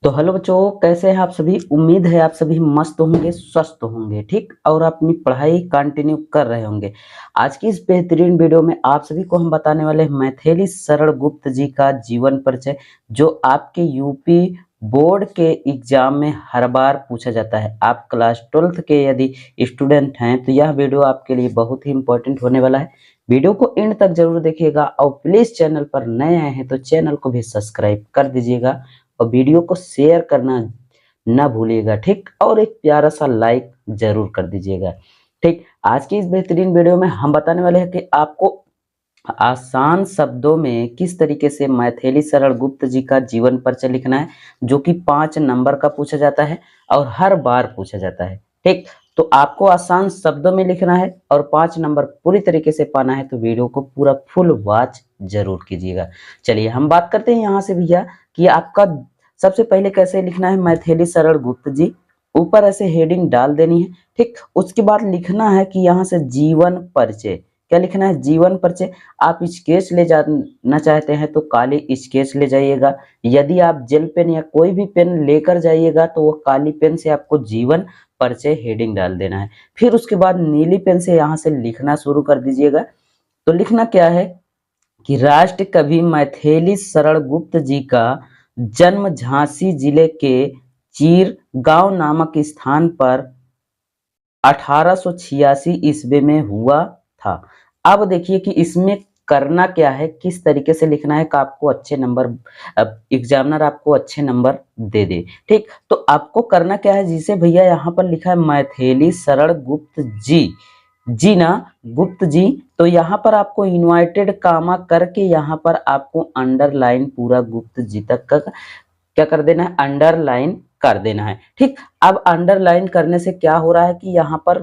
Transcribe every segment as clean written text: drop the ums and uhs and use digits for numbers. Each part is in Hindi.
तो हेलो बच्चों, कैसे हैं आप सभी। उम्मीद है आप सभी मस्त होंगे, स्वस्थ होंगे, ठीक, और अपनी पढ़ाई कंटिन्यू कर रहे होंगे। आज की इस बेहतरीन वीडियो में आप सभी को हम बताने वाले हैं मैथिली शरण गुप्त जी का जीवन परिचय, जो आपके यूपी बोर्ड के एग्जाम में हर बार पूछा जाता है। आप क्लास 12th के यदि स्टूडेंट हैं तो यह वीडियो आपके लिए बहुत ही इंपॉर्टेंट होने वाला है। वीडियो को एंड तक जरूर देखिएगा और प्लीज चैनल पर नए आए हैं तो चैनल को भी सब्सक्राइब कर दीजिएगा और वीडियो को शेयर करना ना भूलिएगा, ठीक, और एक प्यारा सा लाइक जरूर कर दीजिएगा। ठीक, आज की इस बेहतरीन वीडियो में हम बताने वाले हैं कि आपको आसान शब्दों में किस तरीके से मैथिली शरण गुप्त जी का जीवन परिचय लिखना है, जो कि 5 नंबर का पूछा जाता है और हर बार पूछा जाता है। ठीक, तो आपको आसान शब्दों में लिखना है और 5 नंबर पूरी तरीके से पाना है, तो वीडियो को पूरा फुल वॉच जरूर कीजिएगा। चलिए हम बात करते हैं यहाँ से भैया कि आपका सबसे पहले कैसे लिखना है मैथिली शरण गुप्त जी। ऊपर ऐसे हेडिंग डाल देनी है, ठीक। उसके बाद लिखना है कि यहाँ से जीवन परिचय, क्या लिखना है, जीवन परिचय। आप स्केच ले जाना चाहते हैं तो काली स्केच ले जाइएगा। यदि आप जेल पेन या कोई भी पेन लेकर जाइएगा तो वो काली पेन से आपको जीवन परिचय हेडिंग डाल देना है। फिर उसके बाद नीली पेन से यहाँ से लिखना शुरू कर दीजिएगा। तो लिखना क्या है कि राष्ट्र कवि मैथिली शरण गुप्त जी का जन्म झांसी जिले के चीर गांव नामक स्थान पर 1886 ईस्वी में हुआ था। अब देखिए कि इसमें करना क्या है, किस तरीके से लिखना है कि आपको अच्छे नंबर, एग्जामिनर आपको अच्छे नंबर दे दे। ठीक, तो आपको करना क्या है, जिसे भैया यहाँ पर लिखा है मैथिली शरण गुप्त जी, जी ना, गुप्त जी, तो यहाँ पर आपको इन्वर्टेड कामा करके यहाँ पर आपको अंडरलाइन पूरा गुप्त जी तक का क्या कर देना है, अंडरलाइन कर देना है। ठीक, अब अंडरलाइन करने से क्या हो रहा है कि यहाँ पर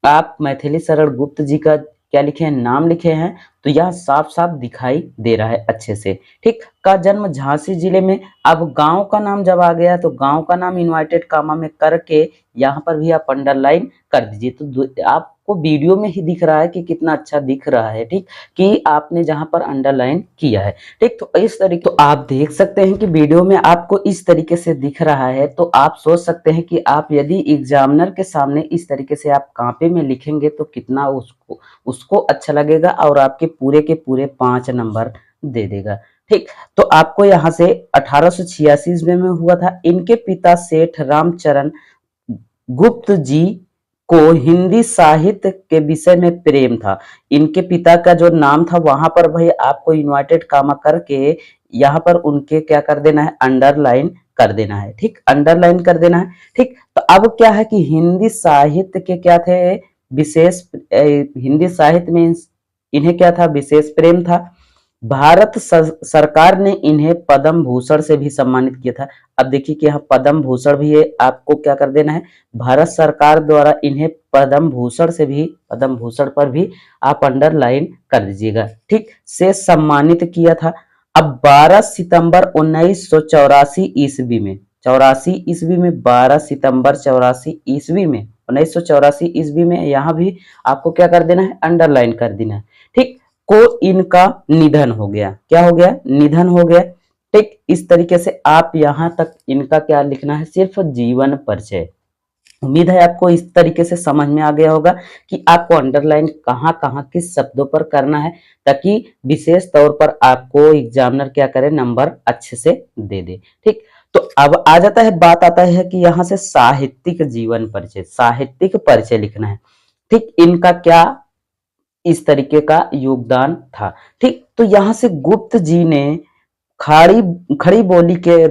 आप मैथिली शरण गुप्त जी का क्या लिखे हैं, नाम लिखे हैं, तो यह साफ साफ दिखाई दे रहा है अच्छे से। ठीक, का जन्म झांसी जिले में। अब गांव का नाम जब आ गया तो गांव का नाम इन्वर्टेड कामा में करके यहाँ पर भी आप अंडरलाइन कर दीजिए। तो आपको वीडियो में ही दिख रहा है कि कितना अच्छा दिख रहा है, ठीक, कि आपने जहां पर अंडरलाइन किया है। ठीक, तो इस तरीके, तो आप देख सकते हैं कि वीडियो में आपको इस तरीके से दिख रहा है। तो आप सोच सकते हैं कि आप यदि एग्जामिनर के सामने इस तरीके से आप कापे में लिखेंगे तो कितना उसको उसको अच्छा लगेगा और आपके पूरे के पूरे 5 नंबर दे देगा। ठीक, तो आपको यहाँ से 1886 ईस्वी में हुआ था। इनके पिता सेठ रामचरण गुप्त जी को हिंदी साहित्य के विषय में प्रेम था। इनके पिता का जो नाम था वहां पर भाई आपको इन्वर्टेड कामा करके यहाँ पर उनके क्या कर देना है, अंडरलाइन कर देना है। ठीक, अंडरलाइन कर देना है। ठीक, तो अब क्या है कि हिंदी साहित्य के क्या थे, विशेष हिंदी साहित्य में इन्हें क्या था, विशेष प्रेम था। भारत सरकार ने इन्हें पद्म भूषण से भी सम्मानित किया था। अब देखिए कि यहाँ पद्म भूषण भी है, आपको क्या कर देना है, भारत सरकार द्वारा इन्हें पद्म भूषण से भी, पद्म भूषण पर भी आप अंडरलाइन कर दीजिएगा, ठीक, से सम्मानित किया था। अब 12 सितंबर 1984 ईस्वी में, 84 ईस्वी में, 12 सितंबर 84 ईस्वी में, 1984 ईस्वी में यहाँ भी आपको क्या कर देना है, अंडरलाइन कर देना है। ठीक, को इनका निधन हो गया, क्या हो गया, निधन हो गया। ठीक, इस तरीके से आप यहां तक इनका क्या लिखना है, सिर्फ जीवन परिचय। उम्मीद है आपको इस तरीके से समझ में आ गया होगा कि आपको अंडरलाइन कहाँ कहाँ किस शब्दों पर करना है, ताकि विशेष तौर पर आपको एग्जामिनर क्या करे, नंबर अच्छे से दे दे। ठीक, तो अब आ जाता है, बात आता है कि यहाँ से साहित्यिक जीवन परिचय, साहित्यिक परिचय लिखना है। ठीक, इनका क्या इस तरीके का योगदान था। ठीक, तो यहाँ से गुप्त जी ने खाड़ी खड़ी बोली के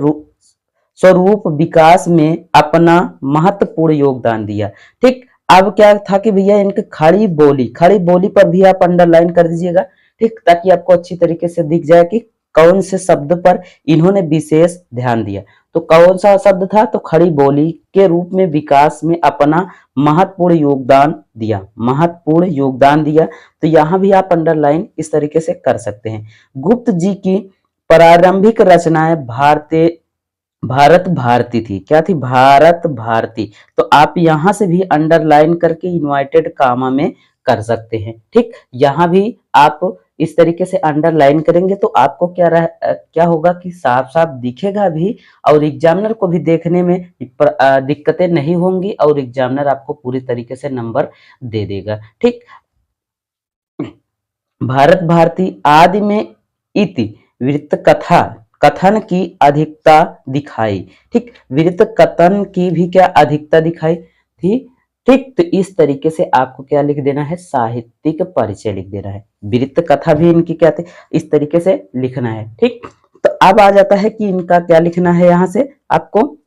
स्वरूप विकास में अपना महत्वपूर्ण योगदान दिया। ठीक, अब क्या था कि भैया इनके खड़ी बोली पर भी आप अंडरलाइन कर दीजिएगा, ठीक, ताकि आपको अच्छी तरीके से दिख जाए कि कौन से शब्द पर इन्होंने विशेष ध्यान दिया। तो कौन सा शब्द था, तो खड़ी बोली के रूप में विकास में अपना महत्वपूर्ण योगदान दिया, महत्वपूर्ण योगदान दिया। तो यहाँ भी आप अंडरलाइन इस तरीके से कर सकते हैं। गुप्त जी की प्रारंभिक रचनाएं भारत भारती थी, क्या थी, भारत भारती। तो आप यहां से भी अंडरलाइन करके इन्वर्टेड कामा में कर सकते हैं। ठीक, यहां भी आप इस तरीके से अंडरलाइन करेंगे तो आपको क्या होगा कि साफ साफ दिखेगा भी और एग्जामिनर को भी देखने में दिक्कतें नहीं होंगी और एग्जामिनर आपको पूरी तरीके से नंबर दे देगा। ठीक, भारत भारती आदि में इति वृत्त कथा कथन की अधिकता दिखाई। ठीक, वृत्त कथन की भी क्या अधिकता दिखाई थी। ठीक, तो इस तरीके से आपको क्या लिख देना है, साहित्यिक परिचय लिख देना है। वृत्त कथा भी इनकी क्या थी, इस तरीके से लिखना है। ठीक, तो अब आ जाता है कि इनका क्या लिखना है, यहां से आपको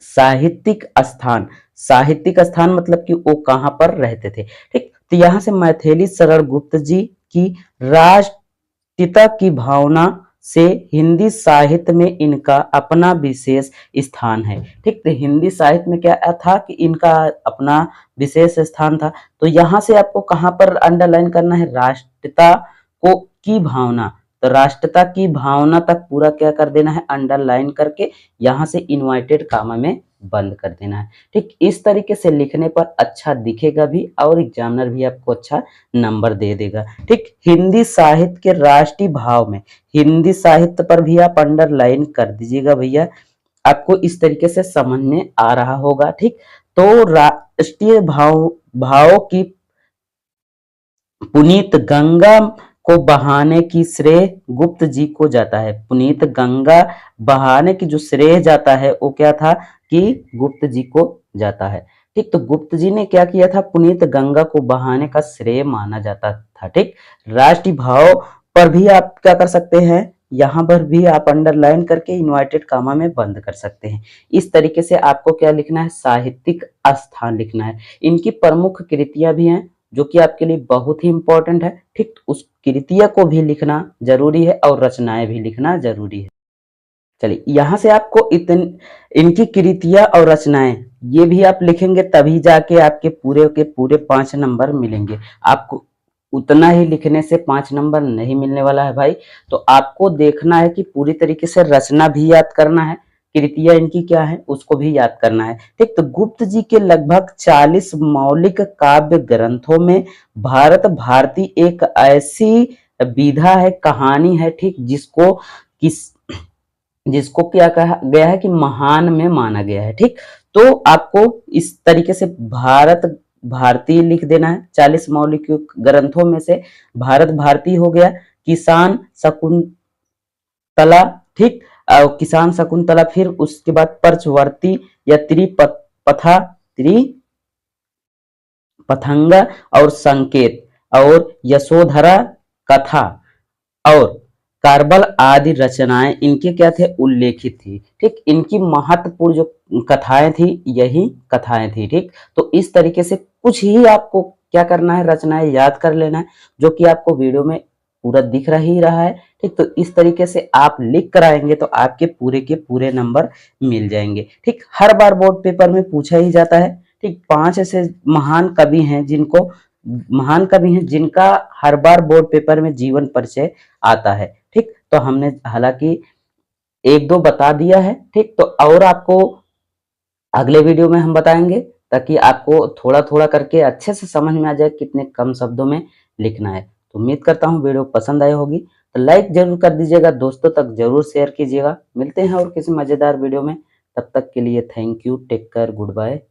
साहित्यिक स्थान। साहित्यिक स्थान मतलब कि वो कहां पर रहते थे। ठीक, तो यहां से मैथिली शरण गुप्त जी की राष्ट्रीयता की भावना से हिंदी साहित्य में इनका अपना विशेष स्थान है। ठीक, तो हिंदी साहित्य में क्या था कि इनका अपना विशेष स्थान था। तो यहां से आपको कहां पर अंडरलाइन करना है, राष्ट्रीयता को की भावना। तो राष्ट्रता की भावना तक पूरा क्या कर देना है, अंडरलाइन करके यहां से इन्वर्टेड कामा में बंद कर देना है। ठीक, इस तरीके से लिखने पर अच्छा दिखेगा भी और एग्जामिनर भी आपको अच्छा नंबर दे देगा। ठीक, हिंदी साहित्य के राष्ट्रीय भाव में, हिंदी साहित्य पर भी आप अंडरलाइन कर दीजिएगा भैया, आपको इस तरीके से समझ में आ रहा होगा। ठीक, तो राष्ट्रीय भाव की पुनीत गंगा को बहाने की श्रेय गुप्त जी को जाता है। पुनीत गंगा बहाने की जो श्रेय जाता है वो क्या था कि गुप्त जी को जाता है। ठीक, तो गुप्त जी ने क्या किया था, पुनीत गंगा को बहाने का श्रेय माना जाता था। ठीक, राष्ट्रीय भाव पर भी आप क्या कर सकते हैं, यहां पर भी आप अंडरलाइन करके इन्वर्टेड कामा में बंद कर सकते हैं। इस तरीके से आपको क्या लिखना है, साहित्यिक स्थान लिखना है। इनकी प्रमुख कृतियां भी हैं जो कि आपके लिए बहुत ही इंपॉर्टेंट है। ठीक, उस कृतिया को भी लिखना जरूरी है और रचनाएं भी लिखना जरूरी है। चलिए, यहां से आपको इनकी कृतियां और रचनाएं ये भी आप लिखेंगे तभी जाके आपके पूरे के पूरे 5 नंबर मिलेंगे। आपको उतना ही लिखने से 5 नंबर नहीं मिलने वाला है भाई। तो आपको देखना है कि पूरी तरीके से रचना भी याद करना है, कृतियां इनकी क्या है उसको भी याद करना है। ठीक, तो गुप्त जी के लगभग 40 मौलिक काव्य ग्रंथों में भारत भारती एक ऐसी विधा है, कहानी है, ठीक, जिसको क्या कहा गया है कि महान में माना गया है। ठीक, तो आपको इस तरीके से भारत भारती लिख देना है। 40 मौलिक ग्रंथों में से भारत भारती हो गया, किसान शकुंतला, ठीक, किसान शकुंतला, फिर उसके बाद पर्चवर्ती या त्रिपथंगा और संकेत और यशोधरा कथा और कारबल आदि रचनाएं इनके क्या थे, उल्लेखित थी। ठीक, इनकी महत्वपूर्ण जो कथाएं थी यही कथाएं थी। ठीक, तो इस तरीके से कुछ ही आपको क्या करना है, रचनाएं याद कर लेना है, जो कि आपको वीडियो में पूरा दिख ही रहा है। ठीक, तो इस तरीके से आप लिख कर आएंगे तो आपके पूरे के पूरे नंबर मिल जाएंगे। ठीक, हर बार बोर्ड पेपर में पूछा ही जाता है। ठीक, 5 ऐसे महान कवि हैं जिनका हर बार बोर्ड पेपर में जीवन परिचय आता है। ठीक, तो हमने हालांकि एक दो बता दिया है। ठीक, तो और आपको अगले वीडियो में हम बताएंगे ताकि आपको थोड़ा थोड़ा करके अच्छे से समझ में आ जाए कितने कम शब्दों में लिखना है। तो उम्मीद करता हूँ वीडियो पसंद आई होगी, तो लाइक जरूर कर दीजिएगा, दोस्तों तक जरूर शेयर कीजिएगा। मिलते हैं और किसी मजेदार वीडियो में, तब तक के लिए thank you, take care, good bye.